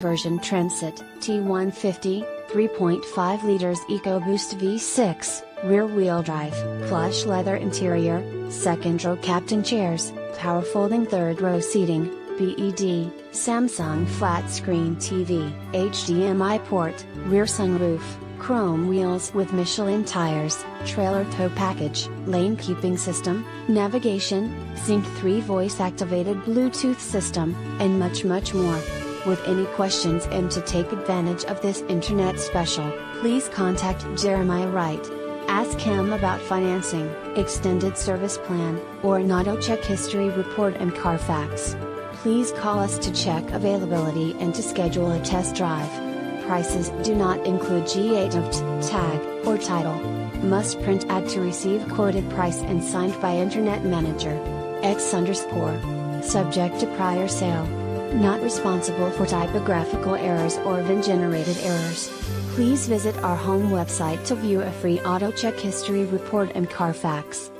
version Transit T150, 3.5 liters EcoBoost V6, rear-wheel drive, plush leather interior, second-row captain chairs, power folding third-row seating, BED, Samsung flat-screen TV, HDMI port, rear sunroof, chrome wheels with Michelin tires, trailer tow package, lane keeping system, navigation, Sync 3 voice-activated Bluetooth system, and much more. With any questions and to take advantage of this internet special, please contact Jeremiah Wright. Ask him about financing, extended service plan, or an auto check history report and Carfax. Please call us to check availability and to schedule a test drive. Prices do not include G8 of tag, or title. Must print ad to receive quoted price and signed by Internet Manager. X_. Subject to prior sale. Not responsible for typographical errors or VIN-generated errors. Please visit our home website to view a free auto check history report and Carfax.